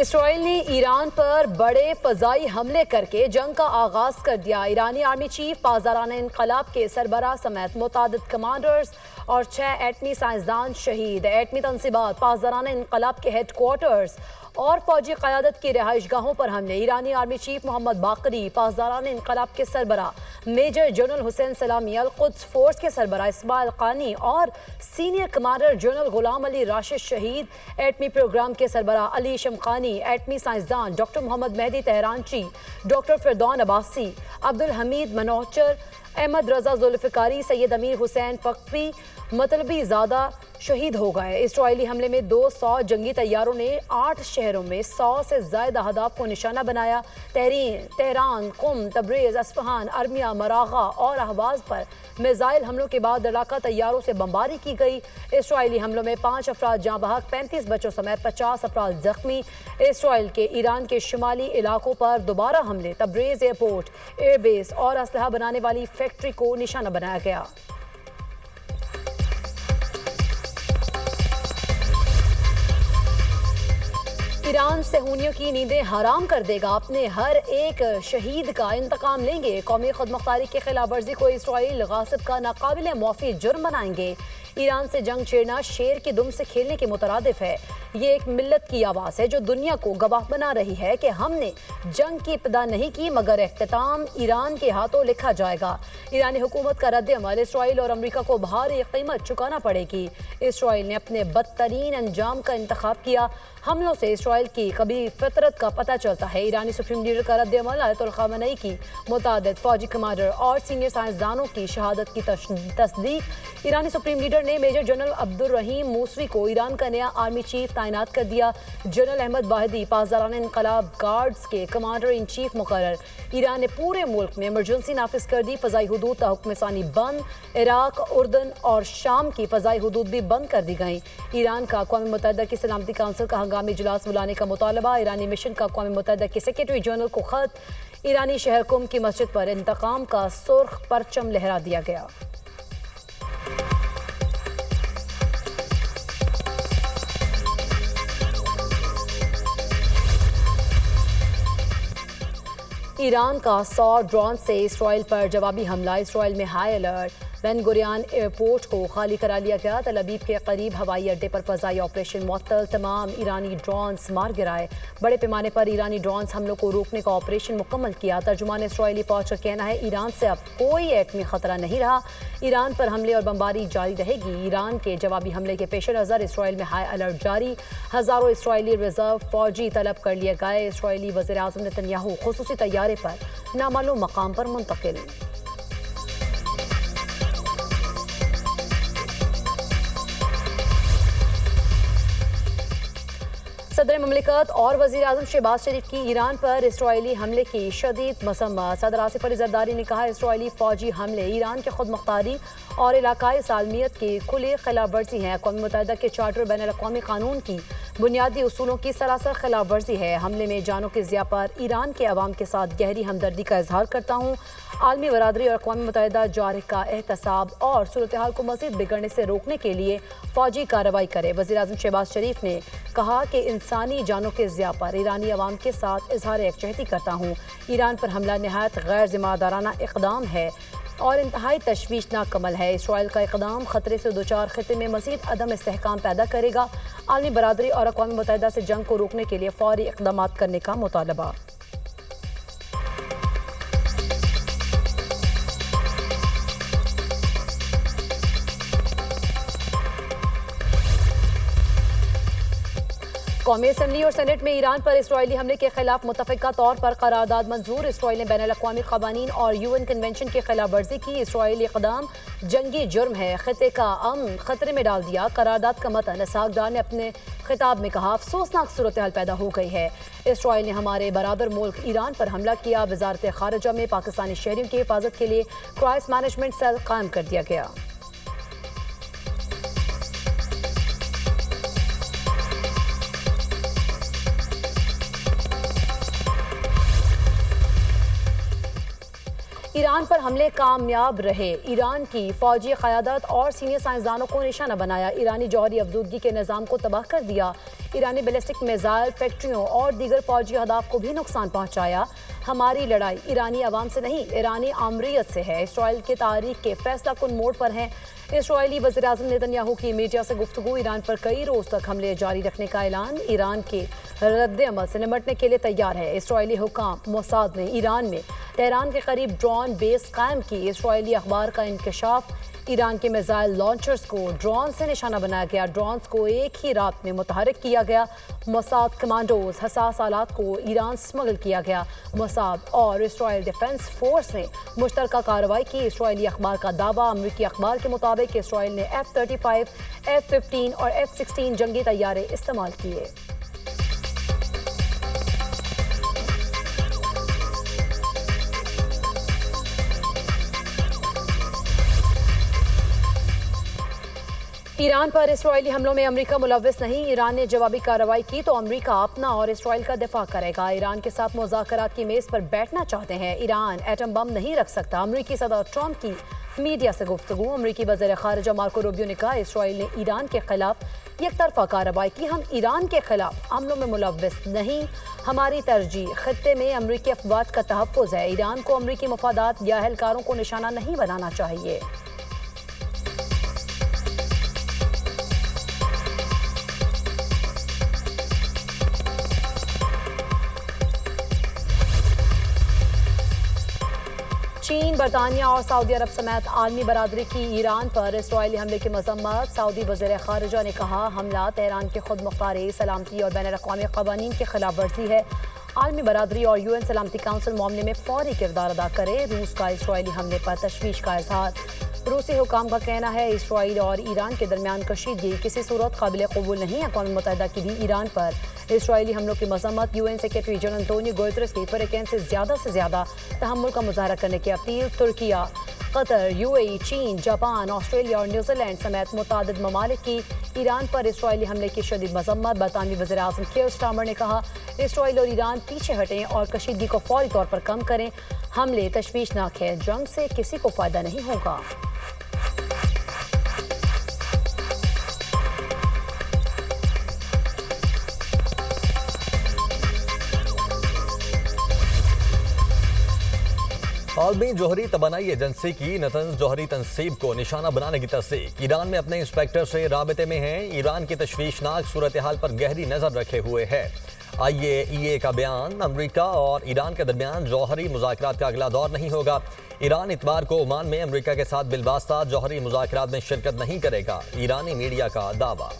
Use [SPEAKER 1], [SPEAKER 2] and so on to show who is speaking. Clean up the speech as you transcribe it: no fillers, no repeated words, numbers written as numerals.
[SPEAKER 1] Israel ने Iran पर बड़े फजाई हमले करके जंग का आगाज कर दिया। ईरानी आर्मी चीफ पासदाराने इनकलाब के सरबराह समेत मुतादिद कमांडर्स और 6 एटमी साइंसदान शहीद। एटमी तनसीबात, पासदाराने इनकलाब के हेडक्वार्टर्स और फौजी क़यादत की रिहाइश गाहों पर हमले। ईरानी आर्मी चीफ मोहम्मद बाकरी, पासदाराने इनकलाब के सरबराह मेजर जनरल हुसैन सलामी, अल कुद्स फोर्स के सरबराह इस्माइल कानी और senior commander general Gholam Ali Rashid शहीद। एटमी प्रोग्राम के सरबराह अली शमखानी, एटमी साइंसदान doctor Mohammad Mehdi Tehranchi, doctor Fereydoun Abbasi, Abdul Hamid Minouchehr, Ahmad Reza Zolfaghari, Seyed Amir Hossein फ़क्री मतलबी ज़्यादा शहीद हो गए। इसराइली हमले में 200 जंगी तैयारों ने 8 शहरों में 100 से ज़ायद अहदाफ को निशाना बनाया। तेहरान, कुम, तब्रेज़, अस्फ़हान, अरमिया, मरागा और अहवाज़ पर मिसाइल हमलों के बाद लड़ाका तैयारों से बमबारी की गई। इसराइली हमलों में 5 अफराद जाँ बहक, 35 बच्चों समेत 50 अफराद जख्मी। इसराइल के ईरान के शुमाली इलाकों पर दोबारा हमले, तब्रेज़ एयरपोर्ट, एयरबेस और असलहा बनाने वाली फैक्ट्री को निशाना बनाया गया। ईरान सेहूनियों की नींदें हराम कर देगा, अपने हर एक शहीद का इंतकाम लेंगे। कौमी खुदमुख्तारी की खिलाफ वर्जी को इसराइल गासिब का नाकाबिल मुआफ़ी जुर्म बनाएंगे। ईरान से जंग छेड़ना शेर की दुम से खेलने के मुतरादिफ है। ये एक मिल्लत की आवाज़ है जो दुनिया को गवाह बना रही है कि हमने जंग की इब्तिदा नहीं की, मगर इख्तिताम ईरान के हाथों लिखा जाएगा। ईरानी हुकूमत का रद्द-ए-अमल इसराइल और अमरीका को भारी कीमत चुकाना पड़ेगी। इसराइल ने अपने बदतरीन अंजाम का इंतखाब किया। हमलों से इसराइल की कभी फितरत का पता चलता है। ईरानी सुप्रीम लीडर का रद्द-ए-अमल आयतुल ख़ामेनी की मुतादिद फौजी कमांडर और सीनियर साइंसदानों की शहादत की तस्दीक। ईरानी सुप्रीम लीडर ने मेजर जनरल अब्दुल रहीम मूसवी को ईरान का नया आर्मी चीफ तैनात कर दिया। जनरल अहमद वाहिदी पासदाराने इनकलाब गार्ड्स के कमांडर इन चीफ मुकर्रर। ईरान ने पूरे मुल्क में इमरजेंसी नाफिज कर दी। फ़ज़ाई हुदूद हुक्मसानी बंद। इराक, उर्दन और शाम की फ़ज़ाई हुदूद भी बंद कर दी गई। ईरान का अक़वाम मुत्तहिदा की सलामती काउंसिल का हंगामी इजलास बुलाने का मुतालबा। ईरानी मिशन का अक़वाम मुत्तहिदा के सेक्रेटरी जनरल को ख़त। ईरानी शहर कुम की मस्जिद पर इंतकाम का सुर्ख परचम लहरा दिया गया। ईरान का 100 ड्रोन से इसराइल पर जवाबी हमला। इसराइल में high alert. Ben Gurion airport को खाली करा लिया गया। तल अबीब के करीब हवाई अड्डे पर फजाई ऑपरेशन मुअत्तल। तमाम ईरानी ड्रोन्स मार गिराए। बड़े पैमाने पर ईरानी ड्रोन्स हमलों को रोकने का ऑपरेशन मुकम्मल किया। तर्जुमान इसराइली फौज का कहना है ईरान से अब कोई एटमी खतरा नहीं रहा। ईरान पर हमले और बमबारी जारी रहेगी। ईरान के जवाबी हमले के पेश नज़र इसराइल में हाई अलर्ट जारी। हज़ारों इसराइली रिजर्व फौजी तलब कर लिए गए। इसराइली वज़ीर आज़म नेतन्याहू खुसूसी तैयारे पर नामालूम मकाम पर मुंतकिल। सदर ममलिकत और वज़ीर आज़म शहबाज शरीफ की ईरान पर इसराइली हमले की शदीद मसम्मत। सदर आसिफ अली ज़रदारी ने कहा इसराइली फौजी हमले ईरान के खुद मुख्तारी और इलाकाई सालमियत की खुली खिलाफ वर्जी है। अक़वाम मुत्तहिदा के चार्टर बैनुल अक़वामी कानून की बुनियादी उसूलों की सरासर खिलाफ वर्जी है। हमले में जानों के ज़िया पर ईरान के अवाम के साथ गहरी हमदर्दी का इजहार करता हूँ। आलमी बरादरी और अक़वाम मुत्तहिदा जारिह का एहतसाब और सूरत हाल को मज़ीद बिगड़ने से रोकने के लिए फ़ौजी कार्रवाई करे। वज़ीर आज़म शहबाज शरीफ ने कहा कि इंसानी जानों के ज़िया पर ईरानी अवाम के साथ इजहार यकजहती करता हूँ। ईरान पर हमला नहायत गैर ज़िम्मेदाराना इक़दाम है और इंतहाई तशवीशनाक अमल है। इसराइल का इक़दाम ख़तरे से दोचार ख़ित्ते में मज़ीद अदम इस्तेहकाम पैदा करेगा। आलमी बरादरी और अक़वाम मुत्तहिदा से जंग को रोकने के लिए फ़ौरी इक़दामात करने का मुतालबा। कौमी असम्बली और सेनेट में ईरान पर इसराइली हमले के खिलाफ मुतफ़िका तौर पर करारदाद मंजूर। इसराइल ने बैनुल अक़वामी क़वानीन और UN कन्वेंशन की खिलाफ वर्जी की। इसराइली इक़दाम जंगी जुर्म है, ख़ित्ते का अमन ख़तरे में डाल दिया। करारदाद का मतन इसहाक़ ने अपने खिताब में कहा अफसोसनाक सूरत हाल पैदा हो गई है। इसराइल ने हमारे बरादर मुल्क ईरान पर हमला किया। वज़ारत ख़ारिजा में पाकिस्तानी शहरियों की हिफाजत के लिए क्राइसिस मैनेजमेंट सेल कायम कर दिया गया। ईरान पर हमले कामयाब रहे, ईरान की फौजी क़यादत और सीनियर साइंसदानों को निशाना बनाया, ईरानी जौहरी अफजूदगी के निज़ाम को तबाह कर दिया, ईरानी बैलिस्टिक मिसाइल फैक्ट्रियों और दीगर फौजी अहदाफ को भी नुकसान पहुँचाया। हमारी लड़ाई ईरानी अवाम से नहीं, ईरानी आमरीत से है। इसराइल के तारीख के फैसला कुन मोड़ पर हैं। इसराइली वज़ीर-ए-आज़म नेतन्याहू की मीडिया से गुफ्तगू, ईरान पर कई रोज़ तक हमले जारी रखने का ऐलान, ईरान के रद्द-ए-अमल से निपटने के लिए तैयार है। इसराइली हुकाम मोसाद ने ईरान में तेहरान के करीब ड्रोन बेस कायम की, इसराइली अखबार का इंकशाफ, ईरान के मिसाइल लॉन्चर्स को ड्रोन से निशाना बनाया गया, ड्रोन्स को एक ही रात में मुतहरिक किया गया, मोसाद कमांडोज हसास आलात को ईरान स्मगल किया गया। मोसाद और इसराइल डिफेंस फोर्स ने मुश्तरका कार्रवाई की, इसराइली अखबार का दावा, अमरीकी अखबार के मुताबिक इसराइल ने F-35, F-15 और F-16 जंगी तैयारे इस्तेमाल किए। ईरान पर इसराइली हमलों में अमेरिका मुलव्विस नहीं, ईरान ने जवाबी कार्रवाई की तो अमेरिका अपना और इसराइल का दिफा करेगा। ईरान के साथ मुज़ाकरात की मेज़ पर बैठना चाहते हैं, ईरान एटम बम नहीं रख सकता। अमेरिकी सदर ट्रंप की मीडिया से गुफ्तगू, अमेरिकी वज़ीर ख़ारिजा मार्को रूबियो ने कहा, इसराइल ने ईरान के खिलाफ एकतरफा कार्रवाई की, हम ईरान के खिलाफ हमलों में मुलव्विस नहीं, हमारी तरजीह खत्ते में अमरीकी अफवाज का तहफ़्फ़ुज़ है। ईरान को अमरीकी मफादात या अहलकारों को निशाना नहीं बनाना चाहिए। चीन, बरतानिया और सऊदी अरब समेत आलमी बरादरी की ईरान पर इसराइली हमले की मजम्मत, सऊदी वज़ीर ख़ारिजा ने कहा, हमला तेहरान की खुद मुख्तारी, सलामती और बैनुल-अक़वामी क़वानीन की खिलाफ वर्जी है। आलमी बरादरी और UN सलामती काउंसिल मामले में फौरी किरदार अदा करे। रूस का इसराइली हमले पर तशवीश का इजहार, रूसी हुकाम का कहना है, इसराइल और ईरान के दरमियान कशीदगी किसी सूरत काबिल कबूल नहीं। अक़वाम मुत्तहिदा की भी ईरान पर इसराइली हमलों की मजम्मत, UN secretary general Antonio Guterres की फ़रीक़ैन से ज़्यादा तहम्मुल का मुज़ाहरा करने की अपील। तुर्किया, कतर, UAE, चीन, जापान, ऑस्ट्रेलिया और न्यूजीलैंड समेत मुतादिद ममालिक की ईरान पर इसराइली हमले की शदीद मजम्मत। बरतानवी वज़ीर-ए-आज़म कीर स्टारमर ने कहा, इसराइल और ईरान पीछे हटें और कशीदगी को फौरी तौर पर कम करें। हमले तशवीशनाक है, जंग से किसी को फ़ायदा नहीं होगा।
[SPEAKER 2] आलमी जौहरी तवानाई एजेंसी की नतंज जौहरी तनसीब को निशाना बनाने की तस्दीक, ईरान में अपने इंस्पेक्टर से राबते में हैं, ईरान की तशवीशनाक सूरत हाल पर गहरी नजर रखे हुए है। IAEA का बयान, अमरीका और ईरान के दरमियान जौहरी मुज़ाकरात का अगला दौर नहीं होगा। ईरान इतवार को ओमान में अमरीका के साथ बिलवास्ता जौहरी मुज़ाकरात में शिरकत नहीं करेगा, ईरानी मीडिया का दावा।